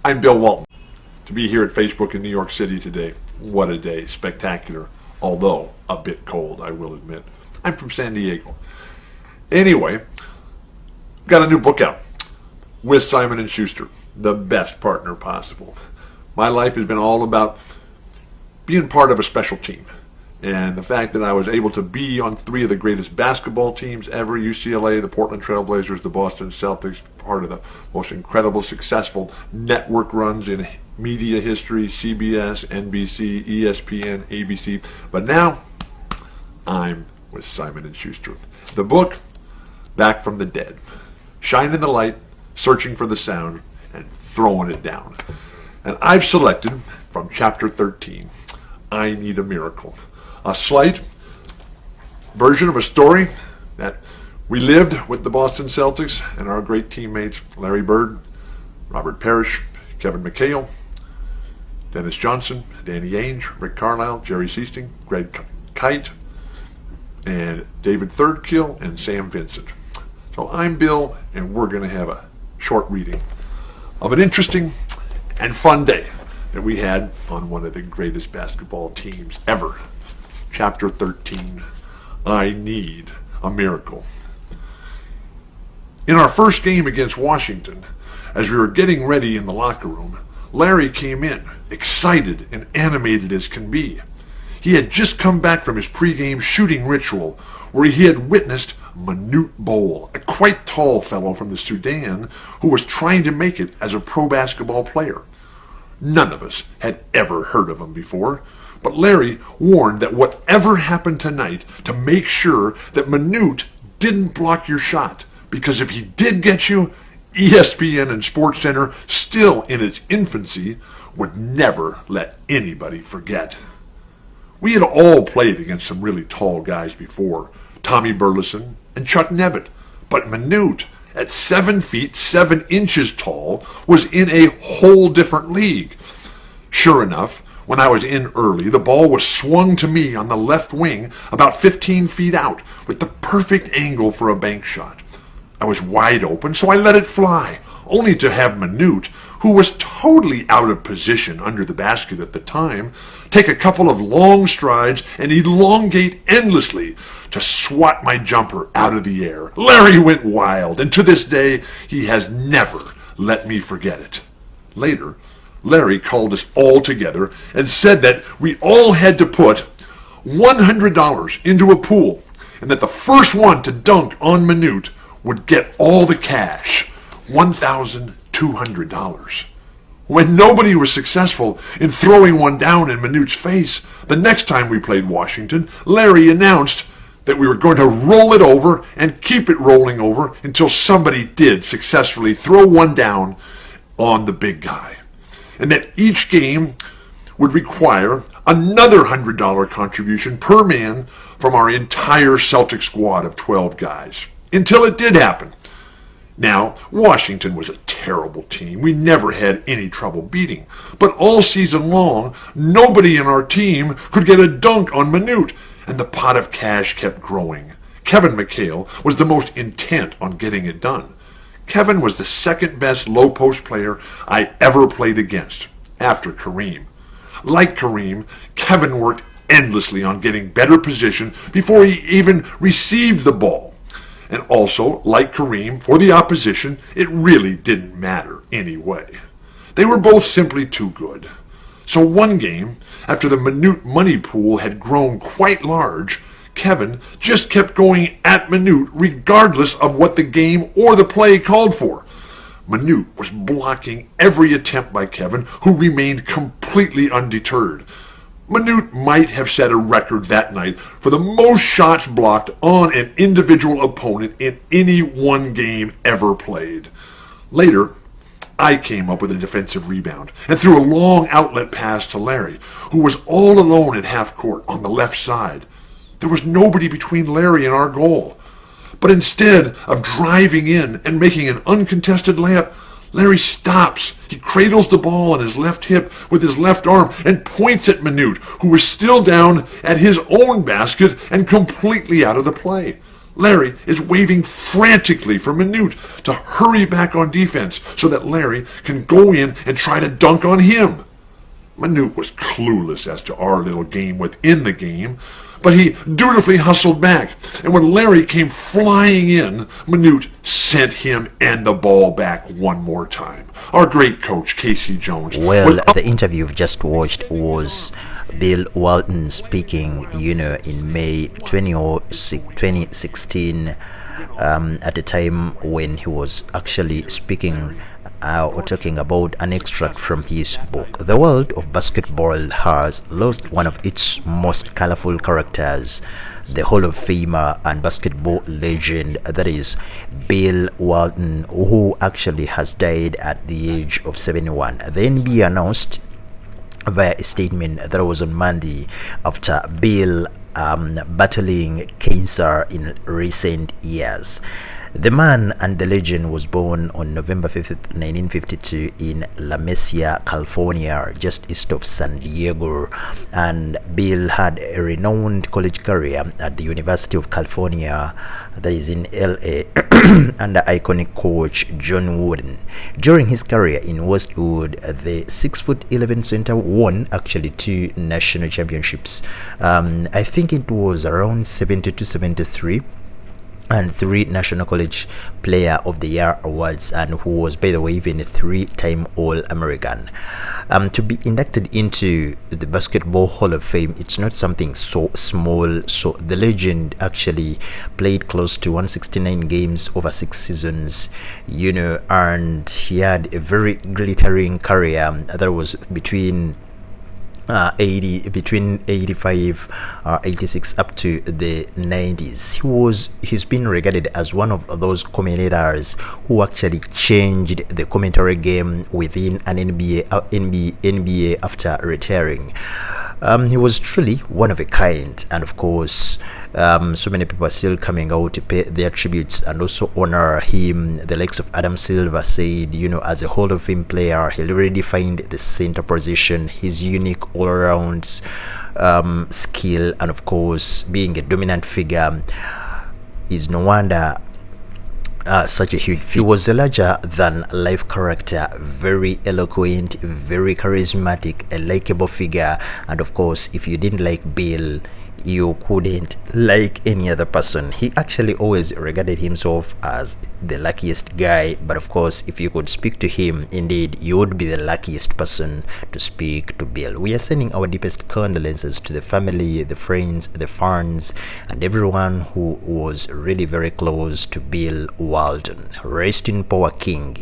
I'm Bill Walton. To be here at Facebook in New York City today, what a day. Spectacular, although a bit cold, I will admit. I'm from San Diego. Anyway, got a new book out with Simon & Schuster, the best partner possible. My life has been all about being part of a special team. And the fact that I was able to be on three of the greatest basketball teams ever, UCLA, the Portland Trail Blazers, the Boston Celtics, part of the most incredible, successful network runs in media history, CBS, NBC, ESPN, ABC. But now, I'm with Simon & Schuster. The book, Back from the Dead. Shining the light, searching for the sound, and throwing it down. And I've selected, from chapter 13, I Need a Miracle. A slight version of a story that we lived with the Boston Celtics and our great teammates Larry Bird, Robert Parrish, Kevin McHale, Dennis Johnson, Danny Ainge, Rick Carlisle, Jerry Seasting, Greg Kite, and David Thirdkill, and Sam Vincent. So I'm Bill, and we're going to have a short reading of an interesting and fun day that we had on one of the greatest basketball teams ever. Chapter 13, I Need a Miracle. In our first game against Washington, as we were getting ready in the locker room, Larry came in, excited and animated as can be. He had just come back from his pregame shooting ritual, where he had witnessed Manute Bol, a quite tall fellow from the Sudan who was trying to make it as a pro basketball player. None of us had ever heard of him before, but Larry warned that whatever happened tonight, to make sure that Manute didn't block your shot, because if he did get you, ESPN and SportsCenter, still in its infancy, would never let anybody forget. We had all played against some really tall guys before, Tommy Burleson and Chuck Nevitt, but Manute, at 7 feet 7 inches tall, was in a whole different league. Sure enough, when I was in early, the ball was swung to me on the left wing about 15 feet out with the perfect angle for a bank shot. I was wide open, so I let it fly, only to have Manute, who was totally out of position under the basket at the time, take a couple of long strides and elongate endlessly to swat my jumper out of the air. Larry went wild, and to this day, he has never let me forget it. Later, Larry called us all together and said that we all had to put $100 into a pool, and that the first one to dunk on Manute would get all the cash, $1,200. When nobody was successful in throwing one down in Manute's face, the next time we played Washington, Larry announced that we were going to roll it over and keep it rolling over until somebody did successfully throw one down on the big guy, and that each game would require another $100 contribution per man from our entire Celtic squad of 12 guys, until it did happen. Now, Washington was a terrible team we never had any trouble beating, but all season long, nobody in our team could get a dunk on Manute, and the pot of cash kept growing. Kevin McHale was the most intent on getting it done. Kevin was the second best low post player I ever played against, after Kareem. Like Kareem, Kevin worked endlessly on getting better position before he even received the ball. And also, like Kareem, for the opposition, it really didn't matter anyway. They were both simply too good. So one game, after the Manute money pool had grown quite large, Kevin just kept going at Manute regardless of what the game or the play called for. Manute was blocking every attempt by Kevin, who remained completely undeterred. Manute might have set a record that night for the most shots blocked on an individual opponent in any one game ever played. Later, I came up with a defensive rebound and threw a long outlet pass to Larry, who was all alone at half court on the left side. There was nobody between Larry and our goal. But instead of driving in and making an uncontested layup, Larry stops. He cradles the ball on his left hip with his left arm and points at Manute, who was still down at his own basket and completely out of the play. Larry is waving frantically for Manute to hurry back on defense so that Larry can go in and try to dunk on him. Manute was clueless as to our little game within the game, but he dutifully hustled back, and when Larry came flying in, Manute sent him and the ball back one more time. Our great coach, Casey Jones. Well, the interview you've just watched was Bill Walton speaking, in May 2016, at the time when he was actually speaking or talking about an extract from his book. The world of basketball has lost one of its most colorful characters, the Hall of Famer and basketball legend, that is Bill Walton, who actually has died at the age of 71. The NBA announced via a statement that was on Monday after Bill battling cancer in recent years. The man and the legend was born on November 5th, 1952 in La Mesa, California, just east of San Diego. And Bill had a renowned college career at the University of California, that is in LA, under iconic coach John Wooden. During his career in Westwood, the 6'11" center won actually 2 national championships. I think it was around 72-73. And 3 National College Player of the Year awards, and who was, by the way, even a 3-time All-American. To be inducted into the Basketball Hall of Fame, it's not something so small. So the legend actually played close to 169 games over 6 seasons, and he had a very glittering career that was between 85 or 86 up to the 90s. He's been regarded as one of those commentators who actually changed the commentary game within an NBA after retiring. He was truly one of a kind, and of course so many people are still coming out to pay their tributes and also honor him. The likes of Adam Silver said, as a Hall of Fame player, he redefined the center position, his unique all-around skill, and of course being a dominant figure is no wonder such a huge figure. He was a larger than life character, very eloquent, very charismatic, a likable figure, and of course if you didn't like Bill, you couldn't like any other person. He actually always regarded himself as the luckiest guy, but of course if you could speak to him, indeed you would be the luckiest person to speak to Bill. We are sending our deepest condolences to the family, the friends, the fans, and everyone who was really very close to Bill Walton. Rest in power, King.